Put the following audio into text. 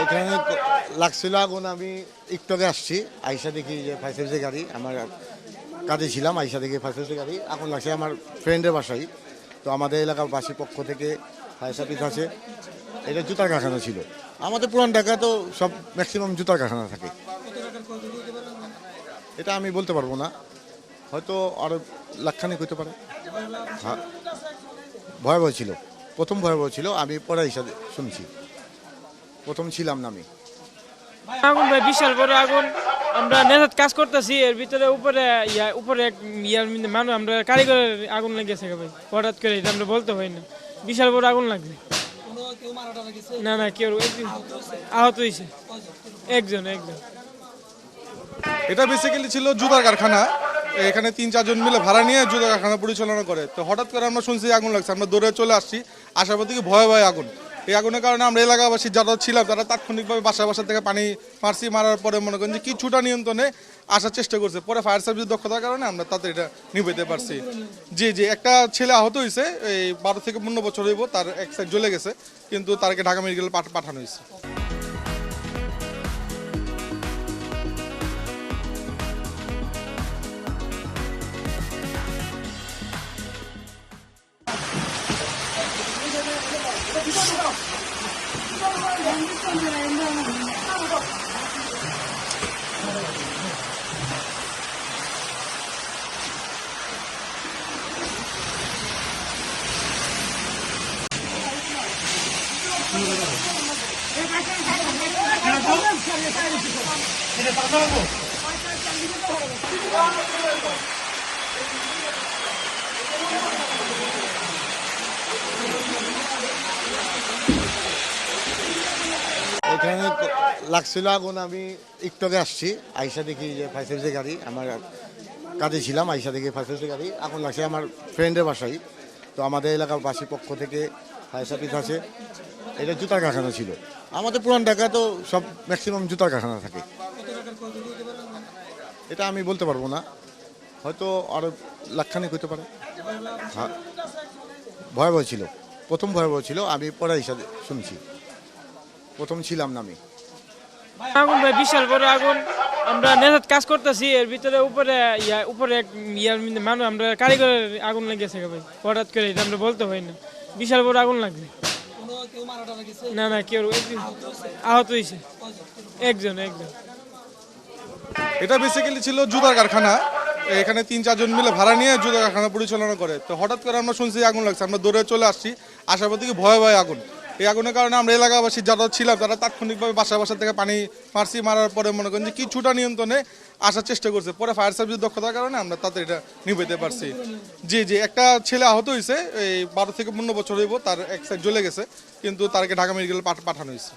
এখানে লাগছিল আগুন। আমি একটু আগে আসছি, আইসা দেখি যে ফায়ার সার্ভিসের গাড়ি, আমার কাজে ছিলাম, আইসা দেখি ফায়ার সার্ভিসের গাড়ি আগুন লাগছে আমার ফ্রেন্ডের বাসায়। তো আমাদের এলাকার বাসীর পক্ষ থেকে ফায়ার সার্ভিস আছে। এটা জুতার কারখানা ছিল আমাদের পুরান ঢাকা, তো সব ম্যাক্সিমাম জুতার কারখানা থাকে। এটা আমি বলতে পারবো না, হয়তো আরো লাখখানিক হইতে পারে। হ্যাঁ, ভয়াবহ ছিল, প্রথম ভয়াবহ ছিল। আমি পরে হিসাবে শুনছি, প্রথম ছিলাম না আমি। আগুন ভাই বিশাল বড় আগুন। আমরা নেশাত কাজ করতেছি, এর ভিতরে উপরে এক মানুষ, আমরা কারিগরের আগুন লেগেছে ভাই, হঠাৎ করে এটা আমরা বলতে হয় না। বিশাল বড় আগুন লাগছে। না না, কেউ আহত হয়েছে, একজন। এটা বেসিক্যালি ছিল জুতার কারখানা। এখানে 3-4 জন মিলে ভাড়া নিয়ে জুতার কারখানা পরিচালনা করে। তো হঠাৎ করে আমরা শুনছি আগুন লাগছে, আমরা দৌড়ে চলে আসছি। আসার পর থেকে ভয় আগুন। এই আগুনের কারণে আমরা এলাকাবাসী যারা ছিলাম তারা তাৎক্ষণিকভাবে বাসা থেকে পানি মারার পরে মনে করেন যে কিছুটা নিয়ন্ত্রণে আসার চেষ্টা করছে। পরে ফায়ার সার্ভিস দক্ষতার কারণে আমরা তাতে এটা নিভাইতে পারছি। জি, একটা ছেলে আহত হয়েছে, এই 12 থেকে 15 বছর হইব, তার এক সাইড জ্বলে গেছে, কিন্তু তারকে ঢাকা মেডিকেল পাঠানো হয়েছে। এখানে লাগছিল আগুন। আমি একটু আগে আসছি, আইসা দেখি যে ফায়ার সার্ভিসের গাড়ি, আমার কাজে ছিলাম, আইসা দেখি ফায়ার সার্ভিসের গাড়ি আগুন লাগছে আমার ফ্রেন্ডের বাসায়। তো আমাদের এলাকার বাসীর পক্ষ থেকে ফায়ার সার্ভিস আছে। এটা জুতার কারখানা ছিল আমাদের পুরান ঢাকা, তো সব ম্যাক্সিমাম জুতার কারখানা থাকে। এটা আমি বলতে পারবো না, হয়তো আরো লাখখানিক হইতে পারে। হ্যাঁ, ভয়াবহ ছিল, প্রথম ভয়াবহ ছিল। আমি পরে হিসাবে শুনছি, প্রথম ছিলাম না আমি। আগুন ভাই বিশাল বড় আগুন। আমরা নেশাত কাজ করতেছি, এর ভিতরে উপরে এক মানুষ, আমরা কারিগরের আগুন লেগেছে ভাই, হঠাৎ করে এটা আমরা বলতে হয় না। বিশাল বড় আগুন লাগছে। না না, কেউ আহত হয়েছে, একজন। এটা বেসিক্যালি ছিল জুতার কারখানা। এখানে 3-4 জন মিলে ভাড়া নিয়ে জুতার কারখানা পরিচালনা করে। তো হঠাৎ করে আমরা শুনছি আগুন লাগছে, আমরা দৌড়ে চলে আসছি। আসার পর থেকে ভয় আগুন। এই আগুনের কারণে আমরা এলাকাবাসী যারা ছিলাম তারা তাৎক্ষণিকভাবে বাসা থেকে পানি মারার পরে মনে করেন যে কিছুটা নিয়ন্ত্রণে আসার চেষ্টা করছে। পরে ফায়ার সার্ভিস দক্ষতার কারণে আমরা তাতে এটা নিভাইতে পারছি। জি, একটা ছেলে আহত হয়েছে, এই 12 থেকে 15 বছর হইব, তার এক সাইড জ্বলে গেছে, কিন্তু তারকে ঢাকা মেডিকেল পাঠানো হয়েছে।